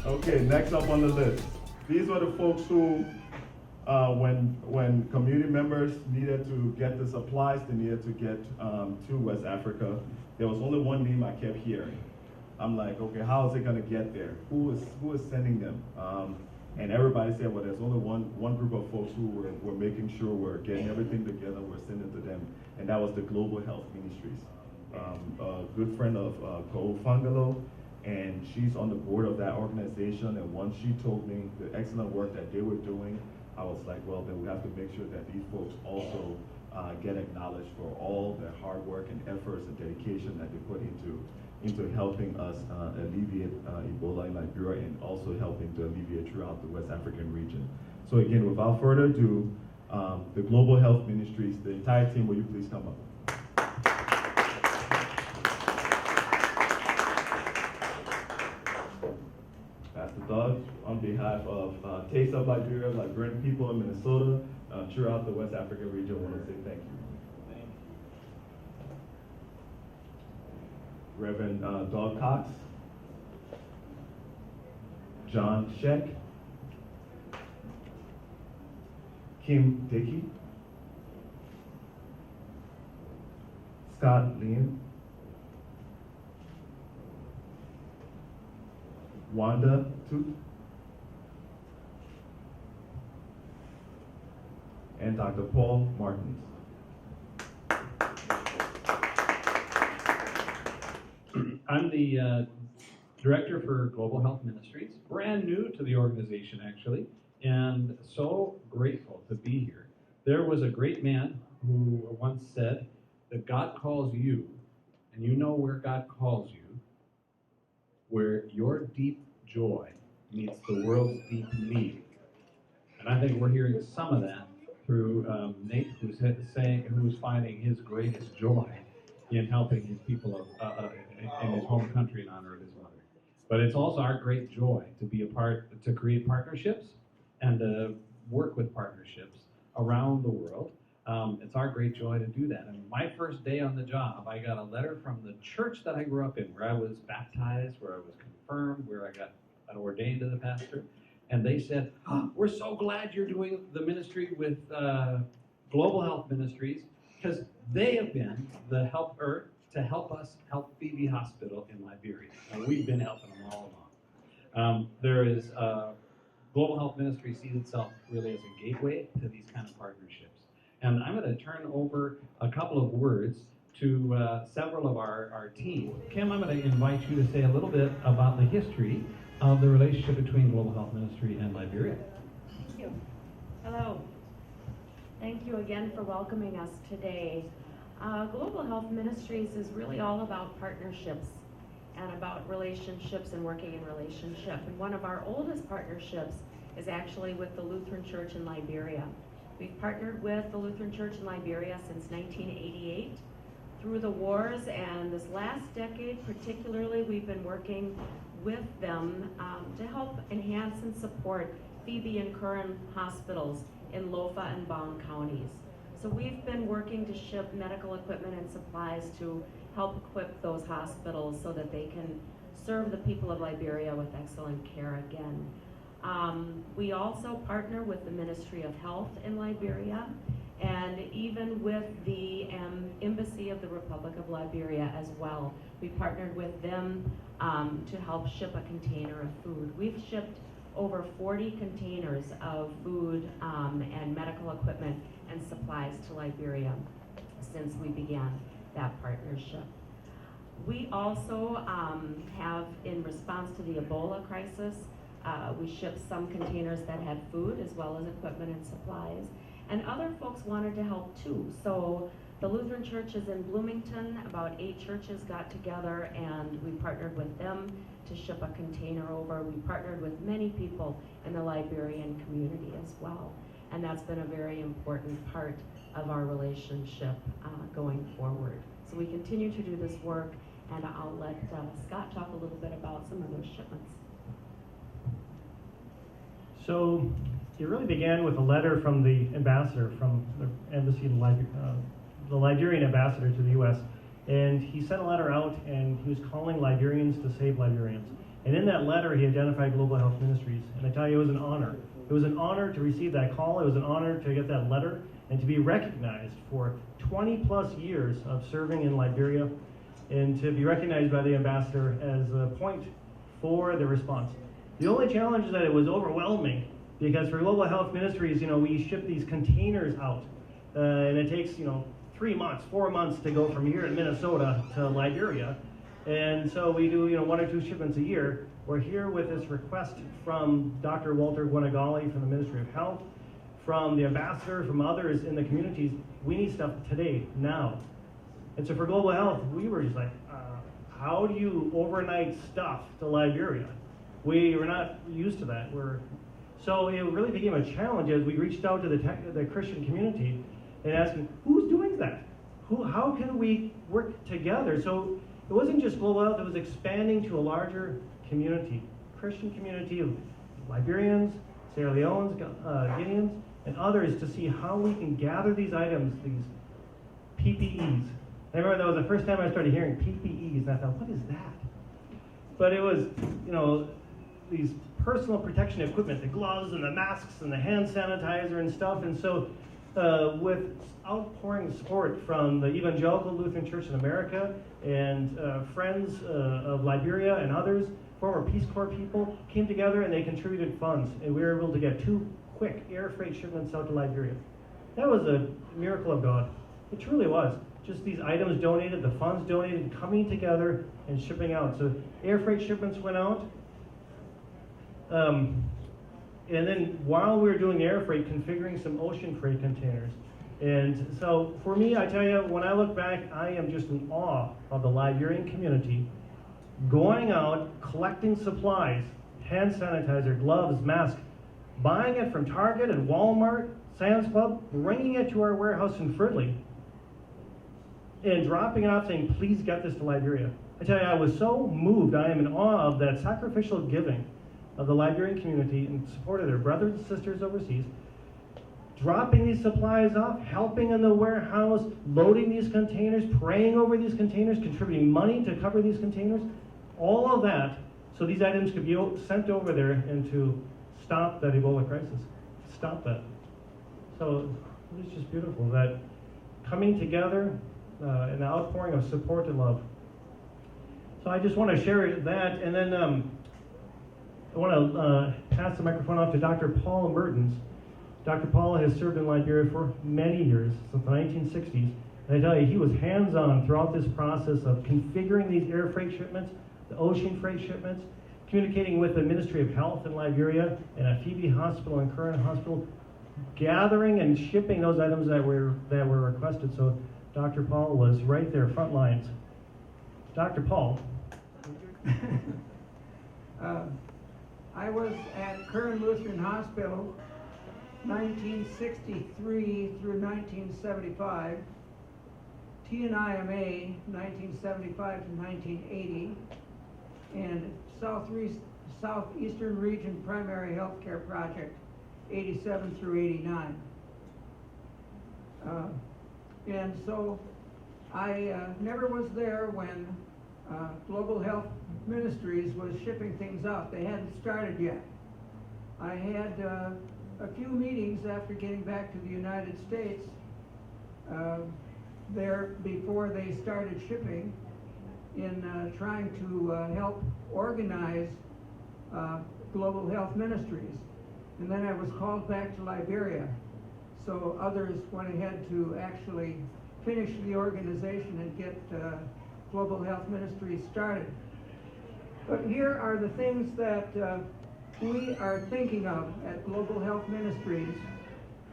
Okay, next up on the list. These were the folks who, when community members needed to get the supplies they needed to get to West Africa, there was only one name I kept hearing. I'm like, okay, how is it gonna get there? Who is sending them? And everybody said, well, there's only one group of folks who were making sure we're getting everything together, we're sending to them, and that was the Global Health Ministries. A good friend of Cole Fangalo, and she's on the board of that organization, and once she told me the excellent work that they were doing, I was like, well, then we have to make sure that these folks also get acknowledged for all the hard work and efforts and dedication that they put into helping us alleviate Ebola in Liberia, and also helping to alleviate throughout the West African region. So again, without further ado, the Global Health Ministries, the entire team, will you please come up? Pastor Doug, on behalf of Taste of Liberia, Liberian people in Minnesota, throughout the West African region, I want to say thank you. Reverend Doug Cox, John Sheck, Kim Dickey, Scott Liam, Wanda Toot, and Dr. Paul Martins. I'm the director for Global Health Ministries, brand new to the organization actually, and so grateful to be here. There was a great man who once said that God calls you, and you know where God calls you, where your deep joy meets the world's deep need. And I think we're hearing some of that through Nate, who's finding his greatest joy in helping his people in his home country in honor of his mother. But it's also our great joy to be to create partnerships and to work with partnerships around the world. It's our great joy to do that. And my first day on the job, I got a letter from the church that I grew up in, where I was baptized, where I was confirmed, where I got ordained as a pastor. And they said, oh, we're so glad you're doing the ministry with Global Health Ministries, because they have been the helper to help us help Phoebe Hospital in Liberia. And we've been helping them all along. Global Health Ministry sees itself really as a gateway to these kind of partnerships. And I'm going to turn over a couple of words to several of our team. Kim, I'm going to invite you to say a little bit about the history of the relationship between Global Health Ministry and Liberia. Thank you. Hello. Thank you again for welcoming us today. Global Health Ministries is really all about partnerships and about relationships and working in relationship. And one of our oldest partnerships is actually with the Lutheran Church in Liberia. We've partnered with the Lutheran Church in Liberia since 1988. Through the wars and this last decade particularly, we've been working with them to help enhance and support Phoebe and Curran hospitals in Lofa and Bond counties. So we've been working to ship medical equipment and supplies to help equip those hospitals so that they can serve the people of Liberia with excellent care again. We also partner with the Ministry of Health in Liberia, and even with the Embassy of the Republic of Liberia as well. We partnered with them to help ship a container of food. We've shipped over 40 containers of food and medical equipment and supplies to Liberia since we began that partnership. We also have, in response to the Ebola crisis, we shipped some containers that had food as well as equipment and supplies. And other folks wanted to help too. So the Lutheran churches in Bloomington, about 8 churches got together and we partnered with them to ship a container over. We partnered with many people in the Liberian community as well. And that's been a very important part of our relationship going forward. So we continue to do this work, and I'll let Scott talk a little bit about some of those shipments. So it really began with a letter from the ambassador from the embassy, the Liberian ambassador to the U.S. And he sent a letter out, and he was calling Liberians to save Liberians. And in that letter, he identified Global Health Ministries. And I tell you, it was an honor. It was an honor to receive that call. It was an honor to get that letter and to be recognized for 20 plus years of serving in Liberia, and to be recognized by the ambassador as a point for the response. The only challenge is that it was overwhelming, because for Global Health Ministries, we ship these containers out, and it takes 3 months, 4 months to go from here in Minnesota to Liberia. And so we do 1 or 2 shipments a year. We're here with this request from Dr. Walter Gwanagali from the Ministry of Health, from the ambassador, from others in the communities. We need stuff today, now. And so for Global Health, we were just like, how do you overnight stuff to Liberia? We were not used to that. So it really became a challenge as we reached out to the Christian community and asked them, who's doing that? How can we work together? So it wasn't just Global Health, it was expanding to a larger community, Christian community of Liberians, Sierra Leoneans, Guineans, and others, to see how we can gather these items, these PPEs. I remember that was the first time I started hearing PPEs, and I thought, what is that? But it was, these personal protection equipment, the gloves and the masks and the hand sanitizer and stuff. And so with outpouring support from the Evangelical Lutheran Church in America and Friends of Liberia and others, former Peace Corps people came together and they contributed funds, and we were able to get 2 quick air freight shipments out to Liberia. That was a miracle of God. It truly was. Just these items donated, the funds donated, coming together and shipping out. So air freight shipments went out. And then while we were doing air freight, configuring some ocean freight containers. And so for me, I tell you, when I look back, I am just in awe of the Liberian community going out, collecting supplies, hand sanitizer, gloves, masks, buying it from Target and Walmart, Sam's Club, bringing it to our warehouse in Fridley, and dropping it off saying, please get this to Liberia. I tell you, I was so moved. I am in awe of that sacrificial giving of the Liberian community in support of their brothers and sisters overseas, dropping these supplies off, helping in the warehouse, loading these containers, praying over these containers, contributing money to cover these containers, all of that, so these items could be sent over there and to stop that Ebola crisis. Stop that. So it was just beautiful, that coming together and the outpouring of support and love. So I just want to share that, and then I want to pass the microphone off to Dr. Paul Mertens. Dr. Paul has served in Liberia for many years, since the 1960s. And I tell you, he was hands-on throughout this process of configuring these air freight shipments, the ocean freight shipments, communicating with the Ministry of Health in Liberia and a Phoebe Hospital and Current Hospital, gathering and shipping those items that were requested. So Dr. Paul was right there, front lines. Dr. Paul. I was at Curran Lutheran Hospital 1963 through 1975, TNIMA 1975 to 1980, and Southeastern Region Primary Healthcare Project 87 through 89. And so I never was there when Global Health Ministries was shipping things out. They hadn't started yet. I had a few meetings after getting back to the United States there before they started shipping in trying to help organize Global Health Ministries. And then I was called back to Liberia. So others went ahead to actually finish the organization and get Global Health Ministries started. But here are the things that we are thinking of at Global Health Ministries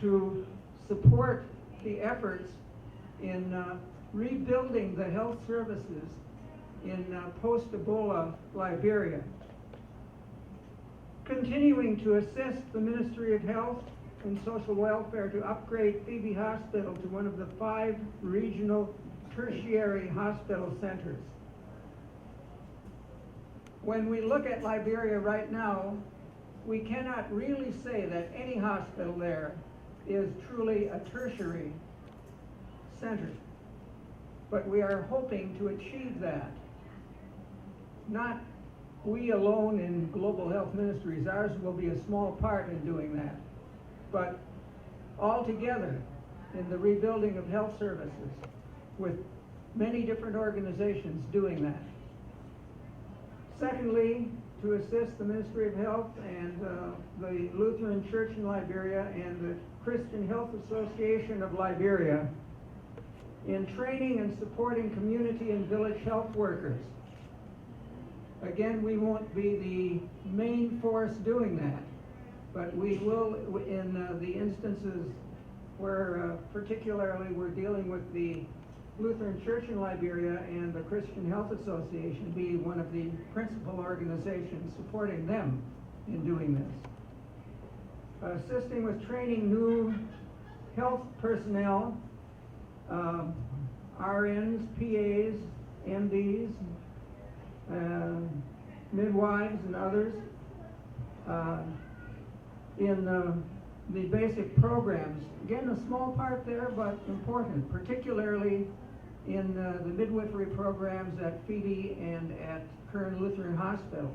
to support the efforts in rebuilding the health services in post-Ebola Liberia. Continuing to assist the Ministry of Health and Social Welfare to upgrade Phoebe Hospital to one of the 5 regional tertiary hospital centers. When we look at Liberia right now, we cannot really say that any hospital there is truly a tertiary center. But we are hoping to achieve that. Not we alone in Global Health Ministries, ours will be a small part in doing that. But all together in the rebuilding of health services with many different organizations doing that. Secondly, to assist the Ministry of Health and the Lutheran Church in Liberia and the Christian Health Association of Liberia in training and supporting community and village health workers. Again, we won't be the main force doing that, but we will in the instances where particularly we're dealing with the Lutheran Church in Liberia and the Christian Health Association be one of the principal organizations supporting them in doing this. Assisting with training new health personnel, RNs, PAs, MDs, midwives and others in the basic programs. Again, a small part there, but important, particularly in the midwifery programs at Phoebe and at Kern Lutheran Hospital.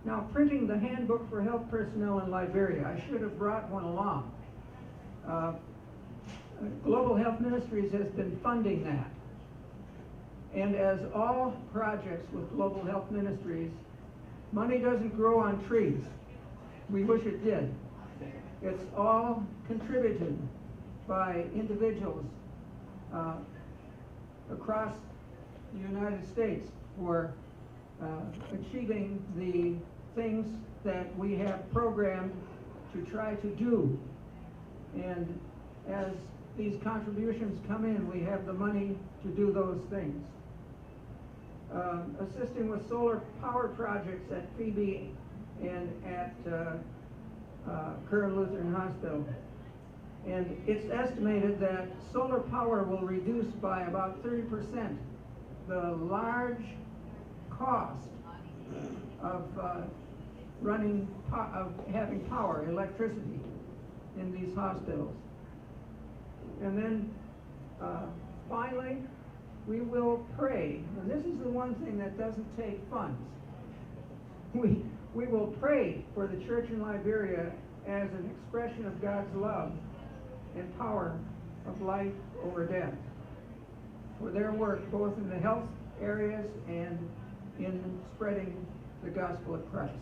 Now, printing the handbook for health personnel in Liberia, I should have brought one along. Global Health Ministries has been funding that. And as all projects with Global Health Ministries, money doesn't grow on trees. We wish it did. It's all contributed by individuals across the United States for achieving the things that we have programmed to try to do. And as these contributions come in, we have the money to do those things. Assisting with solar power projects at Phoebe and at Kern Lutheran Hospital. And it's estimated that solar power will reduce by about 30% the large cost of having power, electricity in these hospitals. And then finally, we will pray. And this is the one thing that doesn't take funds. We will pray for the church in Liberia as an expression of God's love and power of life over death, for their work both in the health areas and in spreading the gospel of Christ.